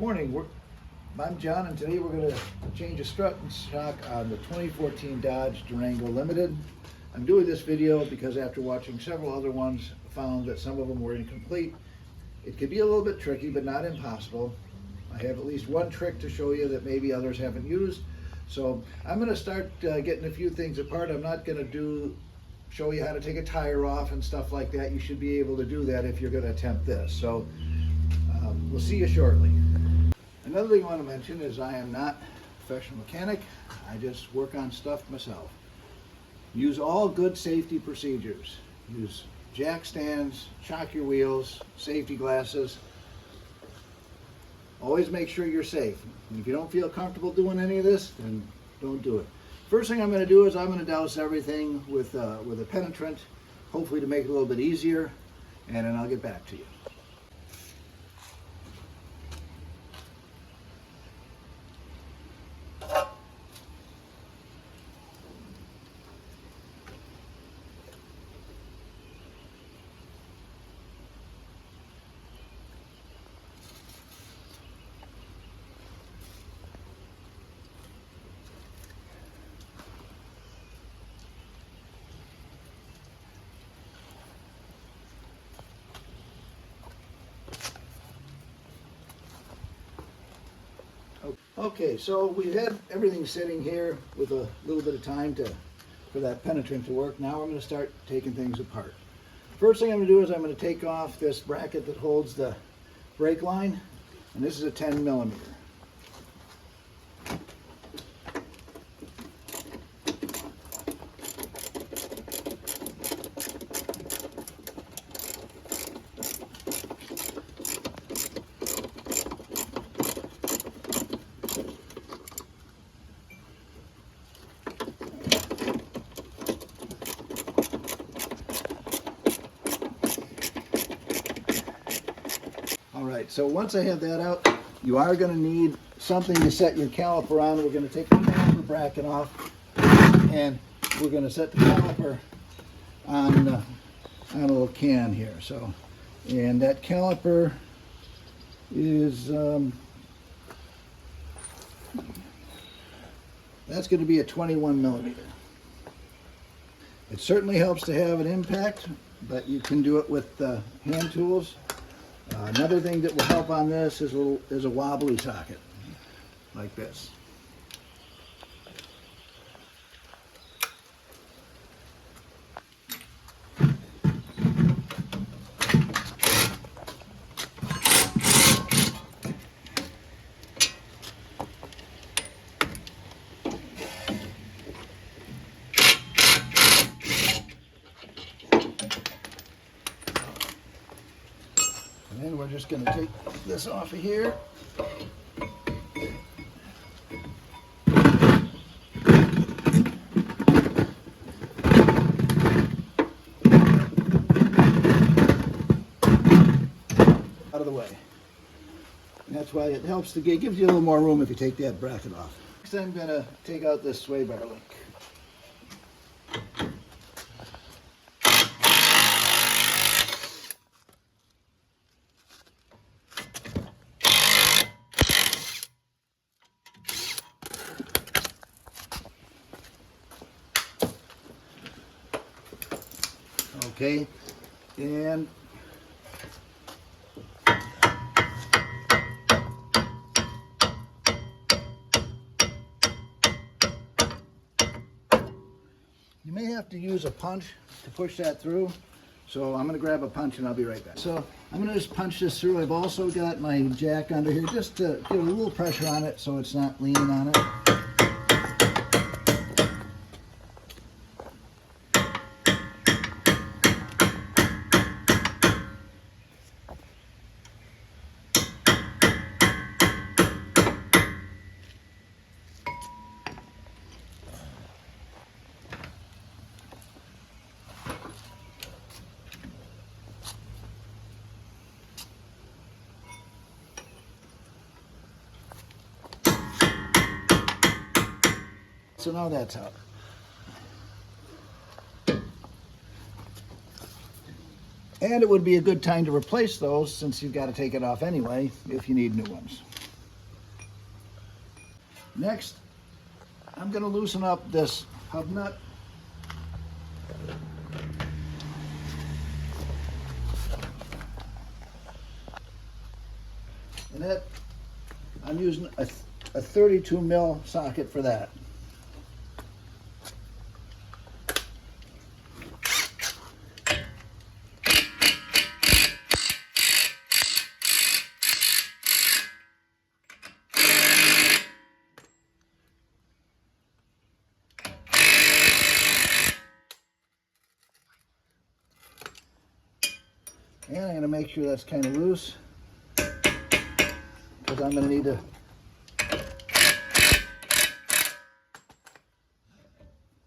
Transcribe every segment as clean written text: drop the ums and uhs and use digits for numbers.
Morning, I'm John, and today we're going to change a strut and shock on the 2014 Dodge Durango Limited. I'm doing this video because after watching several other ones, found that some of them were incomplete. It could be a little bit tricky, but not impossible. I have at least one trick to show you that maybe others haven't used. So I'm going to start getting a few things apart. I'm not going to show you how to take a tire off and stuff like that. You should be able to do that if you're going to attempt this. So we'll see you shortly. Another thing I want to mention is I am not a professional mechanic. I just work on stuff myself. Use all good safety procedures. Use jack stands, shock your wheels, safety glasses. Always make sure you're safe. And if you don't feel comfortable doing any of this, then don't do it. First thing I'm going to do is I'm going to douse everything with a penetrant, hopefully to make it a little bit easier, and then I'll get back to you. Okay, so we've had everything sitting here with a little bit of time for that penetrant to work. Now I'm going to start taking things apart. First thing I'm going to do is I'm going to take off this bracket that holds the brake line, and this is a 10 millimeter. Alright, so once I have that out, you are going to need something to set your caliper on. We're going to take the caliper bracket off, and we're going to set the caliper on a little can here. So, and that caliper is that's going to be a 21 millimeter. It certainly helps to have an impact, but you can do it with hand tools. Another thing that will help on this is a wobbly socket, like this. And then we're just going to take this off of here. Out of the way. And that's why it helps to gives you a little more room if you take that bracket off. Next I'm going to take out this sway bar link. Okay, and you may have to use a punch to push that through. So I'm going to grab a punch and I'll be right back. So I'm going to just punch this through. I've also got my jack under here just to give a little pressure on it so it's not leaning on it. So now that's out. And it would be a good time to replace those since you've got to take it off anyway if you need new ones. Next, I'm going to loosen up this hub nut. And that, I'm using a 32 mil socket for that. And I'm going to make sure that's kind of loose, because I'm going to need to,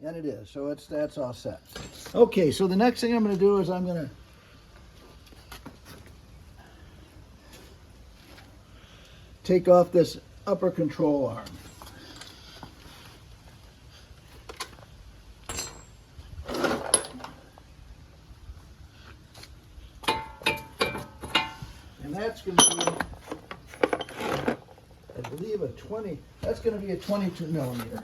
and it is, so that's all set. Okay, so the next thing I'm going to do is I'm going to take off this upper control arm. And that's going to be, I believe, a 20, that's going to be a 22 millimeter.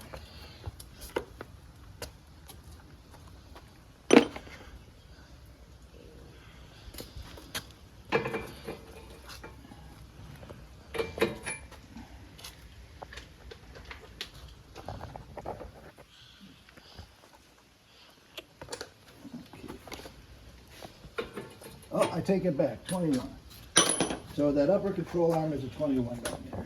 Oh, I take it back, 21. So that upper control arm is a 21 millimeter.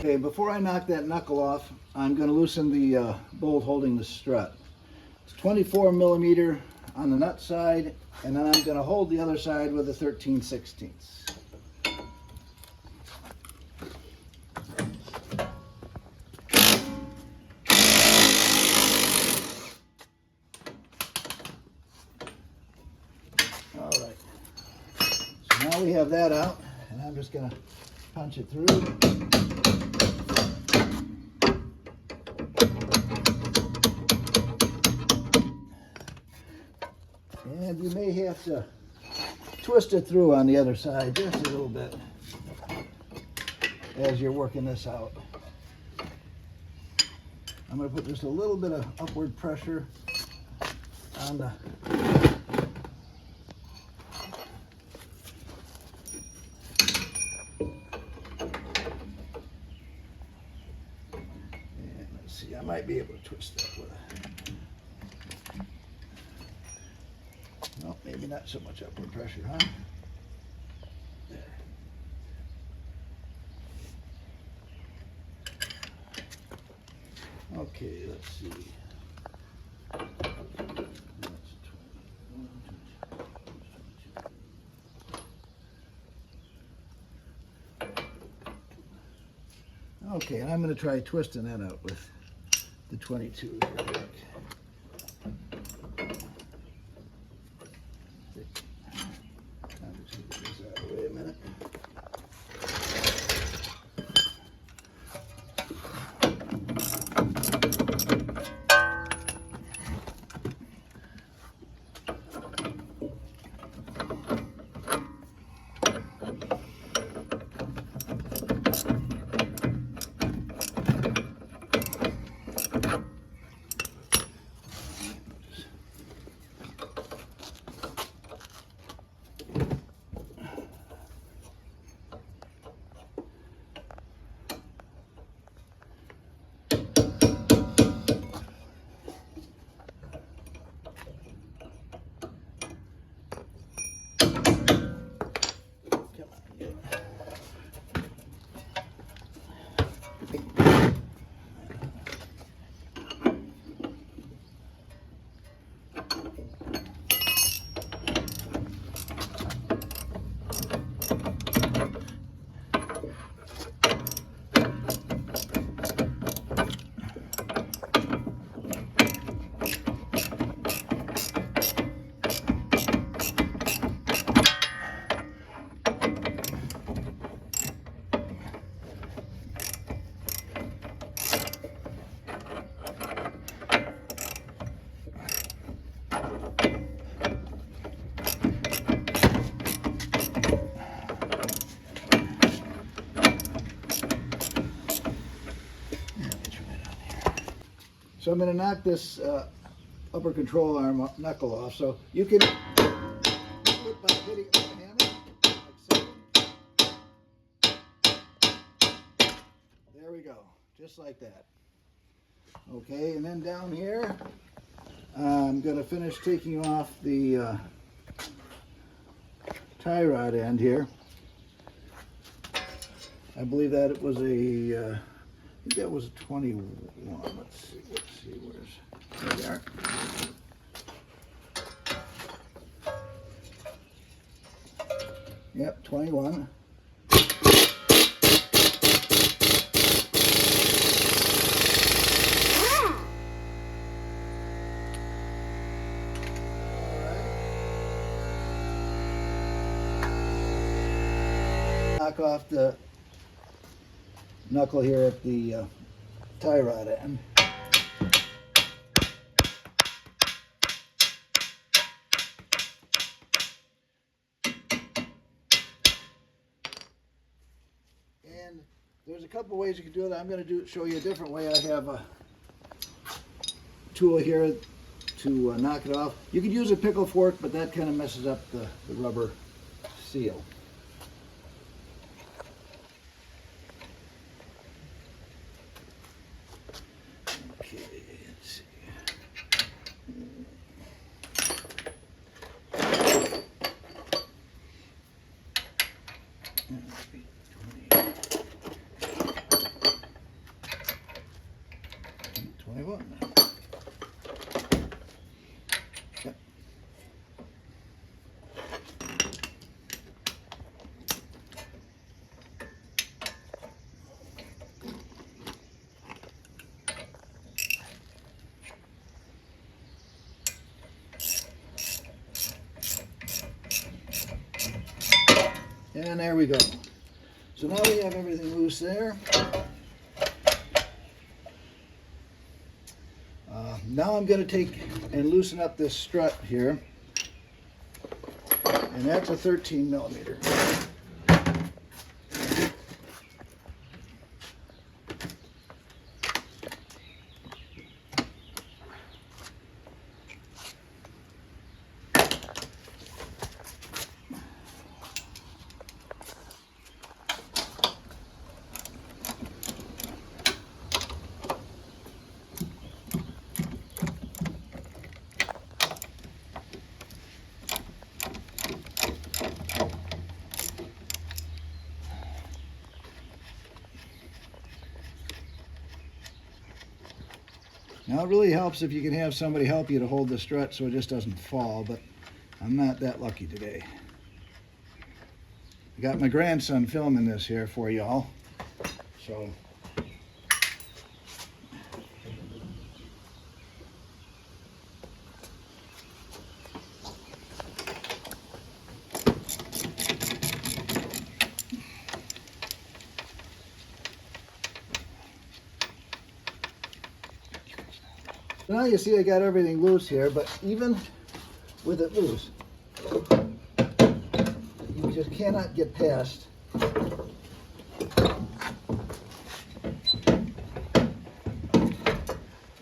Okay, before I knock that knuckle off, I'm going to loosen the bolt holding the strut. It's 24 millimeter on the nut side, and then I'm going to hold the other side with a 13/16. All right, so now we have that out, and I'm just going to punch it through. And you may have to twist it through on the other side just a little bit as you're working this out. I'm going to put just a little bit of upward pressure on the and let's see, I might be able to twist that with it. No, maybe not so much upward pressure, huh? There. Okay, let's see. Okay, and I'm going to try twisting that out with the 22. Wait a minute. So I'm going to knock this upper control arm knuckle off. So you can do it by hitting it with a hammer, like so. There we go, just like that. Okay, and then down here, I'm going to finish taking off the tie rod end here. I believe that it was a, I think that was a 21. Let's see, there they are. Yep, 21. Knock off the knuckle here at the tie rod end. And there's a couple ways you can do it. I'm going to show you a different way. I have a tool here to knock it off. You could use a pickle fork, but that kind of messes up the rubber seal. Okay, let's see. That be 21. Yep. And there we go. So now we have everything loose there. Now I'm going to take and loosen up this strut here. And that's a 13 millimeter. Now it really helps if you can have somebody help you to hold the strut so it just doesn't fall, but I'm not that lucky today. I got my grandson filming this here for y'all, so. Now you see I got everything loose here, but even with it loose, you just cannot get past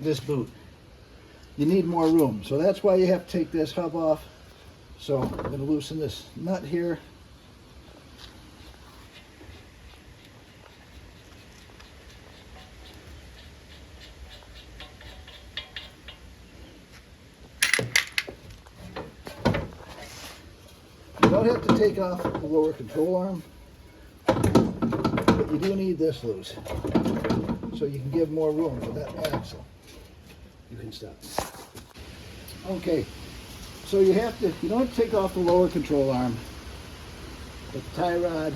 this boot. You need more room, so that's why you have to take this hub off. So I'm going to loosen this nut here. You don't have to take off the lower control arm, but you do need this loose so you can give more room for that axle. You can stop. Okay, so you don't have to take off the lower control arm, but the tie rod,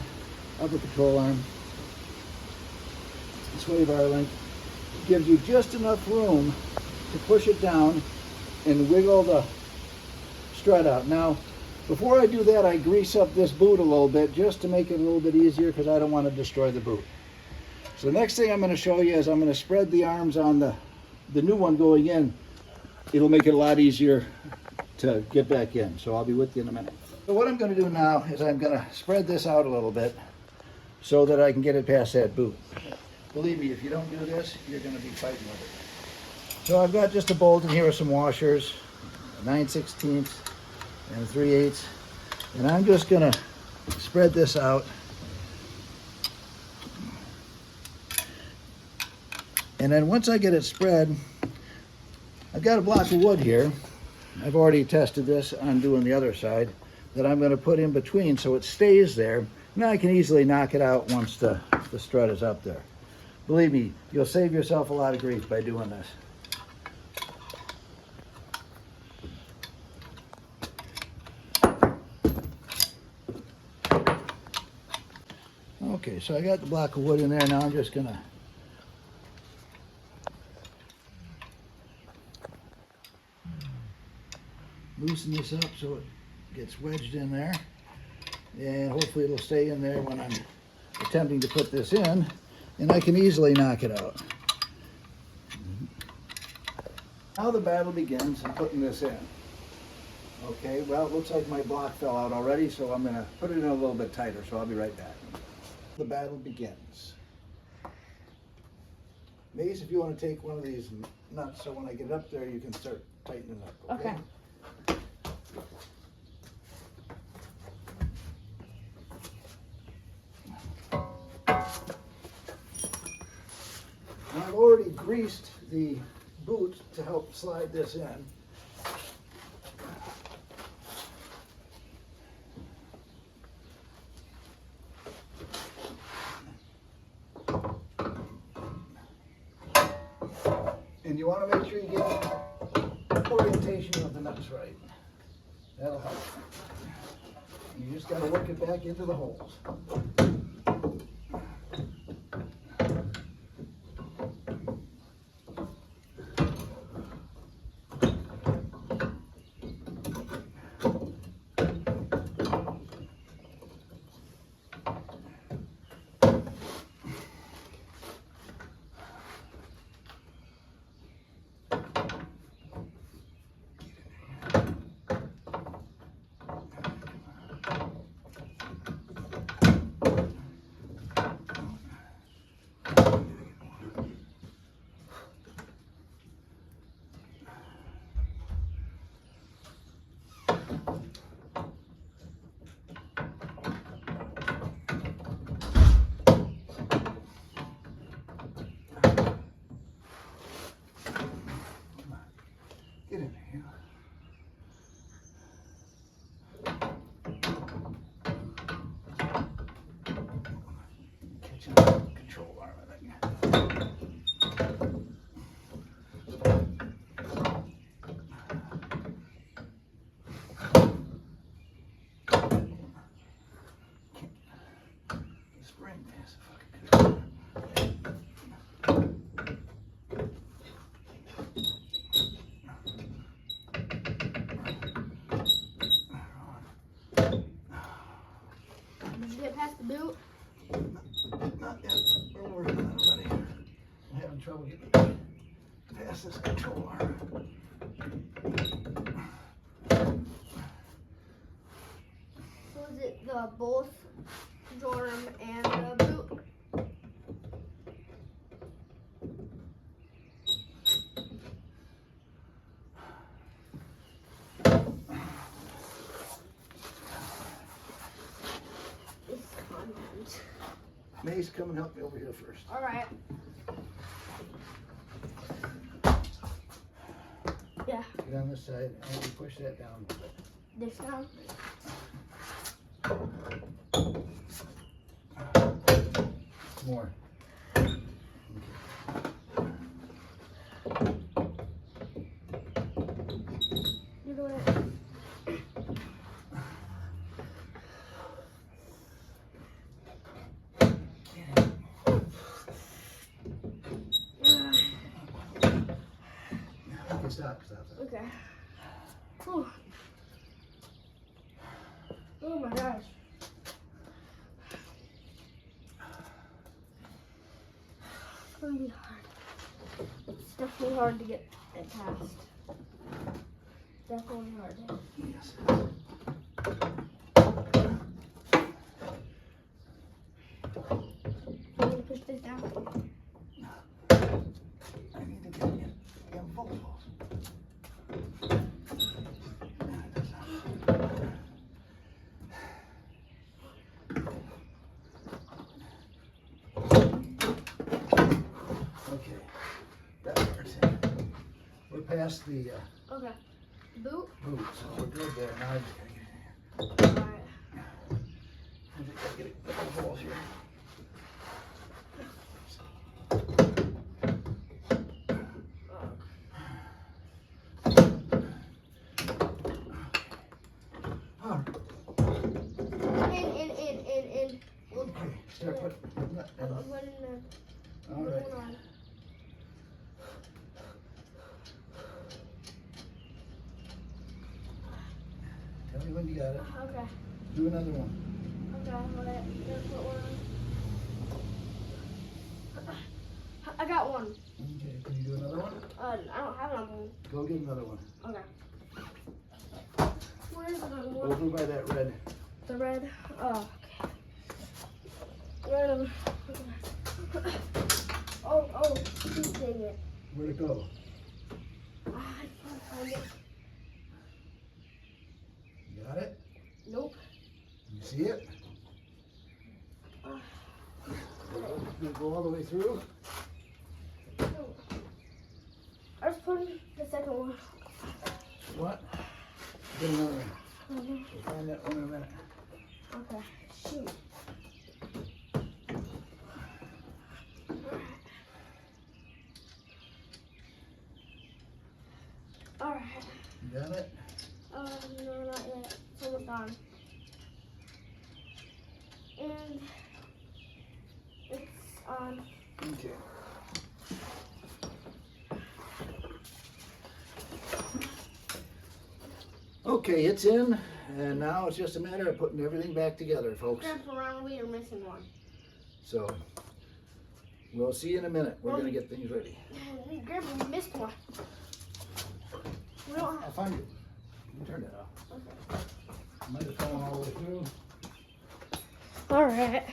upper control arm, sway bar link gives you just enough room to push it down and wiggle the strut out. Now, before I do that, I grease up this boot a little bit just to make it a little bit easier because I don't want to destroy the boot. So the next thing I'm going to show you is I'm going to spread the arms on the new one going in. It'll make it a lot easier to get back in. So I'll be with you in a minute. So what I'm going to do now is I'm going to spread this out a little bit so that I can get it past that boot. Believe me, if you don't do this, you're going to be fighting with it. So I've got just a bolt and here are some washers, 9/16 and 3/8, and I'm just gonna spread this out. And then once I get it spread, I've got a block of wood here. I've already tested this on doing the other side, that I'm going to put in between so it stays there. Now I can easily knock it out once the strut is up there. Believe me, you'll save yourself a lot of grief by doing this. Okay, so I got the block of wood in there. Now I'm just going to loosen this up so it gets wedged in there, and hopefully it'll stay in there when I'm attempting to put this in, and I can easily knock it out. Now the battle begins in putting this in. Okay, well, it looks like my block fell out already, so I'm going to put it in a little bit tighter, so I'll be right back. The battle begins. Mace, if you want to take one of these nuts so when I get up there you can start tightening up. Okay. Now I've already greased the boot to help slide this in. And you want to make sure you get the orientation of the nuts right. That'll help. You just got to work it back into the holes. Get in here. Catching the control arm, I think. The spring is a fucking control. Did you get past the boot? Not yet. We're working on it, buddy. I'm having trouble getting past this control arm. So is it the both drum and the boot? Mace, come and help me over here first. All right. Yeah. Get on this side and you push that down a little bit. This down. More. You're doing it. Stop. Okay. Whew. Oh my gosh. It's gonna be hard. It's definitely hard to get it past. Definitely hard. Yes. I'm gonna push this down. I need to get past the Okay. Boot. boot, so we're good there. Now I Alright. think I get a couple holes here. In. Okay, start putting that in. I'm putting the All right. balloon on. Tell me when you got it. Okay. Do another one. Okay, I'm gonna put one on. I got one. Okay, can you do another one? I don't have another one. Go get another one. Okay. Where is another one? Over by that red. The red. Oh, okay. Red. Okay. Oh, dang it. Where'd it go? I can't find it. You got it? Nope. You see it? You go all the way through? No. I was putting the second one. What? Get another one. Okay. We'll find that one in a minute. Okay. Shoot. Alright. You got it? No, not yet. It's almost done. And it's on. Okay. Okay, it's in, and now it's just a matter of putting everything back together, folks. Grandpa, we are missing one. So, we'll see you in a minute. We're gonna get things ready. Grandpa, we missed one. We don't I'll have. find it. You turn that off. Okay. Might have fallen all the way through. Alright.